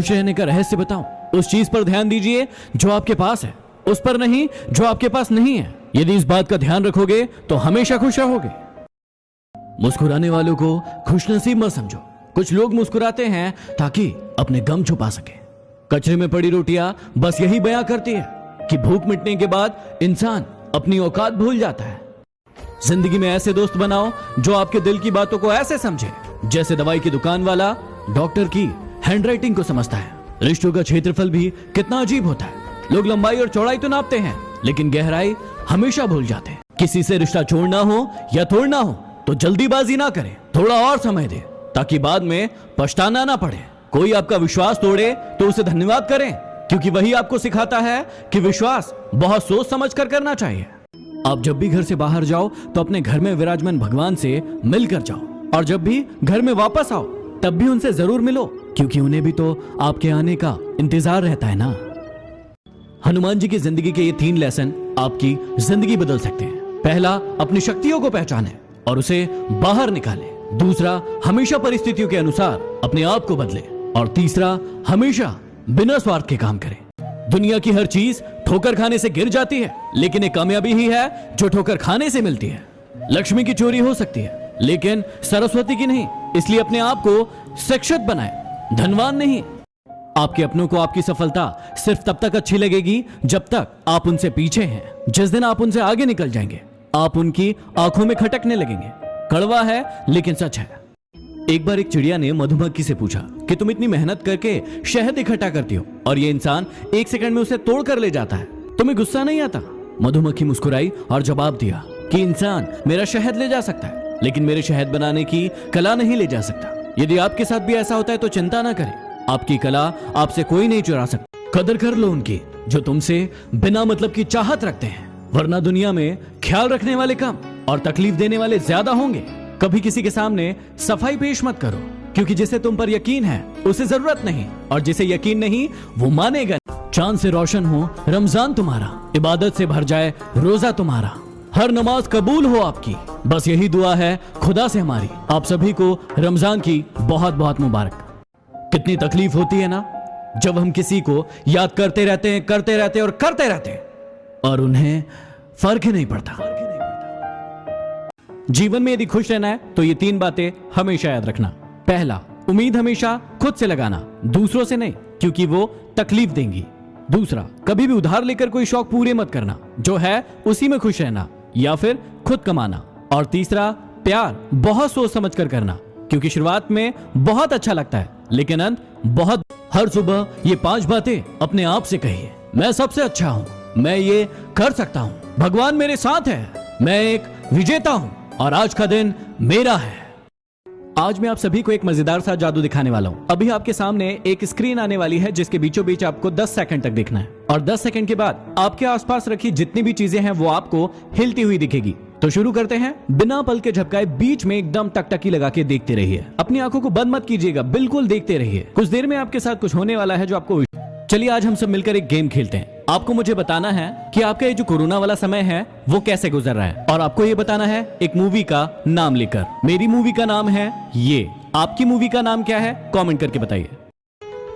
खुश रहने का रहस्य बताऊं? उस चीज पर ध्यान दीजिए जो आपके पास है, उस पर नहीं जो आपके पास नहीं है। यदि इस बात का ध्यान रखोगे तो हमेशा खुश रहोगे। मुस्कुराने वालों को खुशनसीब मत समझो। कुछ लोग मुस्कुराते हैं ताकि अपने गम छुपा सके। कचरे में पड़ी रोटियां बस यही बयां करती है कि भूख मिटने के बाद इंसान अपनी औकात भूल जाता है। जिंदगी में ऐसे दोस्त बनाओ जो आपके दिल की बातों को ऐसे समझे जैसे दवाई की दुकान वाला डॉक्टर की हैंडराइटिंग को समझता है। रिश्तों का क्षेत्रफल भी कितना अजीब होता है। लोग लंबाई और चौड़ाई तो नापते हैं लेकिन गहराई हमेशा भूल जाते हैं। किसी से रिश्ता छोड़ना हो या तोड़ना हो तो जल्दीबाजी ना करें, थोड़ा और समय दें ताकि बाद में पछताना ना पड़े। कोई आपका विश्वास तोड़े तो उसे धन्यवाद करें, क्योंकि वही आपको सिखाता है कि विश्वास बहुत सोच समझ कर करना चाहिए। आप जब भी घर से बाहर जाओ तो अपने घर में विराजमान भगवान से मिलकर जाओ, और जब भी घर में वापस आओ तब भी उनसे जरूर मिलो, क्योंकि उन्हें भी तो आपके आने का इंतजार रहता है ना। हनुमान जी की जिंदगी के ये 3 लेसन आपकी जिंदगी बदल सकते हैं। पहला, अपनी शक्तियों को पहचाने और उसे बाहर निकाले। दूसरा, हमेशा परिस्थितियों के अनुसार अपने आप को बदले। और तीसरा, हमेशा बिना स्वार्थ के काम करें। दुनिया की हर चीज ठोकर खाने से गिर जाती है, लेकिन एक कामयाबी ही है जो ठोकर खाने से मिलती है। लक्ष्मी की चोरी हो सकती है लेकिन सरस्वती की नहीं, इसलिए अपने आप को शिक्षित बनाएं, धनवान नहीं। आपके अपनों को आपकी सफलता सिर्फ तब तक अच्छी लगेगी जब तक आप उनसे पीछे हैं। जिस दिन आप उनसे आगे निकल जाएंगे आप उनकी आंखों में खटकने लगेंगे। कड़वा है लेकिन सच है। एक बार एक चिड़िया ने मधुमक्खी से पूछा कि तुम इतनी मेहनत करके शहद इकट्ठा करती हो और ये इंसान 1 सेकंड में उसे तोड़ कर ले जाता है, तुम्हें गुस्सा नहीं आता? मधुमक्खी मुस्कुराई और जवाब दिया कि इंसान मेरा शहद ले जा सकता है लेकिन मेरे शहद बनाने की कला नहीं ले जा सकता। यदि आपके साथ भी ऐसा होता है तो चिंता ना करें, आपकी कला आपसे कोई नहीं चुरा सकता। कदर कर लो उनकी जो तुमसे बिना मतलब की चाहत रखते हैं, वरना दुनिया में ख्याल रखने वाले कम और तकलीफ देने वाले ज्यादा होंगे। कभी किसी के सामने सफाई पेश मत करो, क्योंकि जिसे तुम पर यकीन है उसे जरूरत नहीं, और जिसे यकीन नहीं वो मानेगा। चांद से रोशन हो रमजान तुम्हारा, इबादत से भर जाए रोजा तुम्हारा, हर नमाज कबूल हो आपकी, बस यही दुआ है खुदा से हमारी। आप सभी को रमजान की बहुत बहुत मुबारक। कितनी तकलीफ होती है ना जब हम किसी को याद करते रहते हैं और करते रहते हैं और उन्हें फर्क ही नहीं पड़ता। जीवन में यदि खुश रहना है तो ये 3 बातें हमेशा याद रखना। पहला, उम्मीद हमेशा खुद से लगाना, दूसरों से नहीं, क्योंकि वो तकलीफ देंगी। दूसरा, कभी भी उधार लेकर कोई शौक पूरे मत करना, जो है उसी में खुश रहना या फिर खुद कमाना। और तीसरा, प्यार बहुत सोच समझ कर करना, क्योंकि शुरुआत में बहुत अच्छा लगता है लेकिन अंत बहुत। हर सुबह ये 5 बातें अपने आप से कहिए। मैं सबसे अच्छा हूं, मैं ये कर सकता हूं, भगवान मेरे साथ है, मैं एक विजेता हूं और आज का दिन मेरा है। आज मैं आप सभी को एक मजेदार सा जादू दिखाने वाला हूं। अभी आपके सामने एक स्क्रीन आने वाली है जिसके बीचों बीच आपको 10 सेकंड तक देखना है, और 10 सेकंड के बाद आपके आसपास रखी जितनी भी चीजें हैं वो आपको हिलती हुई दिखेगी। तो शुरू करते हैं। बिना पल के झपकाए बीच में एकदम टकटकी लगा के देखते रहिए। अपनी आंखों को बंद मत कीजिएगा, बिल्कुल देखते रहिए। कुछ देर में आपके साथ कुछ होने वाला है जो आपको। चलिए आज हम सब मिलकर एक गेम खेलते हैं। आपको मुझे बताना है कि आपका ये जो कोरोना वाला समय है वो कैसे गुजर रहा है, और आपको ये बताना है एक मूवी का नाम लेकर। मेरी मूवी का नाम है ये, आपकी मूवी का नाम क्या है कमेंट करके बताइए।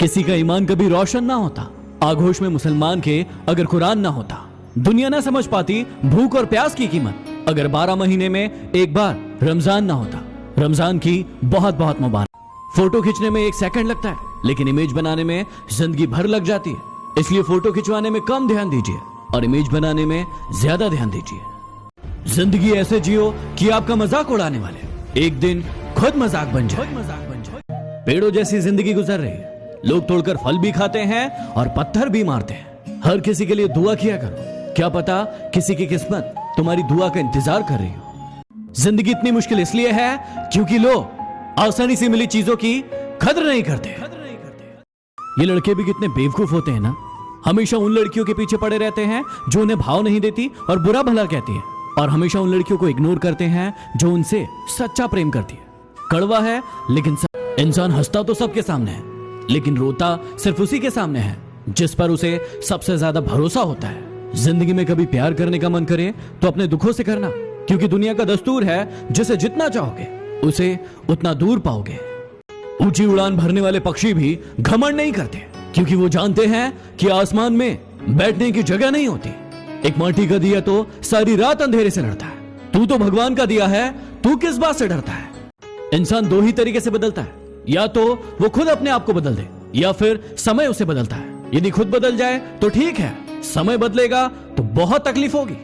किसी का ईमान कभी रोशन ना होता, आगोश में मुसलमान के अगर कुरान ना होता, दुनिया ना समझ पाती भूख और प्यास की कीमत, अगर 12 महीने में एक बार रमजान ना होता। रमजान की बहुत बहुत मुबारक। फोटो खींचने में 1 सेकंड लगता है लेकिन इमेज बनाने में जिंदगी भर लग जाती है, इसलिए फोटो खिंचवाने में कम ध्यान दीजिए और इमेज बनाने में ज्यादा ध्यान दीजिए। जिंदगी ऐसे जियो कि आपका मजाक उड़ाने वाले एक दिन खुद मजाक बन जाए। पेड़ों जैसी जिंदगी गुजर रही है, लोग तोड़कर फल भी खाते हैं और पत्थर भी मारते हैं। हर किसी के लिए दुआ किया करो, क्या पता किसी की किस्मत तुम्हारी दुआ का इंतजार कर रही हो। जिंदगी इतनी मुश्किल इसलिए है क्योंकि लोग आसानी से मिली चीजों की कदर नहीं करते। ये लड़के भी कितने बेवकूफ होते हैं ना, हमेशा उन लड़कियों के पीछे पड़े रहते हैं जो उन्हें भाव नहीं देती और बुरा भला कहती है, और हमेशा उन लड़कियों को इग्नोर करते हैं जो उनसे सच्चा प्रेम करती है। कड़वा है लेकिन इंसान हंसता तो सबके सामने है लेकिन रोता सिर्फ उसी के सामने है जिस पर उसे सबसे ज्यादा भरोसा होता है। जिंदगी में कभी प्यार करने का मन करे तो अपने दुखों से करना, क्योंकि दुनिया का दस्तूर है जिसे जितना चाहोगे उसे उतना दूर पाओगे। ऊंची उड़ान भरने वाले पक्षी भी घमंड नहीं करते, क्योंकि वो जानते हैं कि आसमान में बैठने की जगह नहीं होती। एक माटी का दिया तो सारी रात अंधेरे से लड़ता है, तू तो भगवान का दिया है, तू किस बात से डरता है? इंसान दो ही तरीके से बदलता है, या तो वो खुद अपने आप को बदल दे या फिर समय उसे बदलता है। यदि खुद बदल जाए तो ठीक है, समय बदलेगा तो बहुत तकलीफ होगी।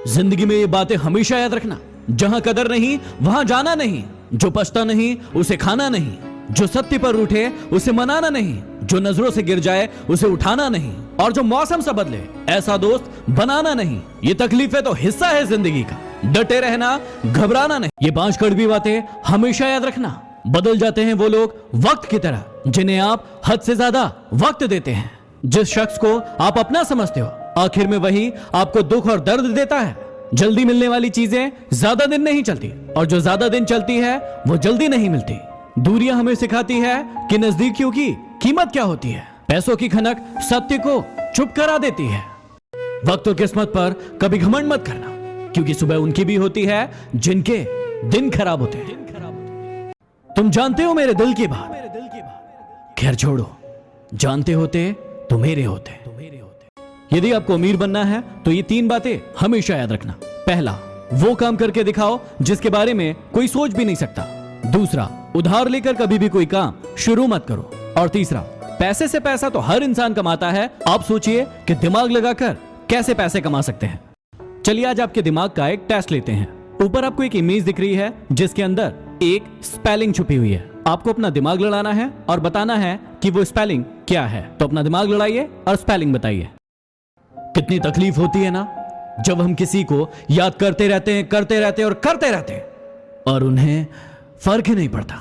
जिंदगी में ये बातें हमेशा याद रखना, जहां कदर नहीं वहां जाना नहीं, जो पछता नहीं उसे खाना नहीं, जो सत्य पर उठे उसे मनाना नहीं, जो नजरों से गिर जाए उसे उठाना नहीं, और जो मौसम से बदले ऐसा दोस्त बनाना नहीं। ये तकलीफें तो हिस्सा है जिंदगी का, डटे रहना, घबराना नहीं। ये 5 कड़वी बातें हमेशा याद रखना। बदल जाते हैं वो लोग वक्त की तरह, जिन्हें आप हद से ज्यादा वक्त देते हैं। जिस शख्स को आप अपना समझते हो, आखिर में वही आपको दुख और दर्द देता है। जल्दी मिलने वाली चीजें ज्यादा दिन नहीं चलती, और जो ज्यादा दिन चलती है वो जल्दी नहीं मिलती। दूरियां हमें सिखाती है कि नजदीकियों की कीमत क्या होती है। पैसों की खनक सत्य को चुप करा देती है। वक्त और किस्मत पर कभी घमंड मत करना, क्योंकि सुबह उनकी भी होती है जिनके दिन खराब होते हैं। तुम जानते हो मेरे दिल की बात, खैर छोड़ो, जानते होते तो मेरे होते। यदि आपको अमीर बनना है तो ये 3 बातें हमेशा याद रखना। पहला, वो काम करके दिखाओ जिसके बारे में कोई सोच भी नहीं सकता। दूसरा, उधार लेकर कभी भी कोई काम शुरू मत करो। और तीसरा, पैसे से पैसा तो हर इंसान कमाता है, आप सोचिए कि दिमाग लगाकर कैसे पैसे कमा सकते हैं। चलिए आज आपके दिमाग का एक टेस्ट लेते हैं। ऊपर आपको एक इमेज दिख रही है जिसके अंदर एक स्पेलिंग छुपी हुई है। आपको अपना दिमाग लड़ाना है और बताना है कि वो स्पेलिंग क्या है। तो अपना दिमाग लड़ाइए और स्पेलिंग बताइए। कितनी तकलीफ होती है ना जब हम किसी को याद करते रहते हैं और करते रहते हैं और उन्हें फर्क ही नहीं पड़ता।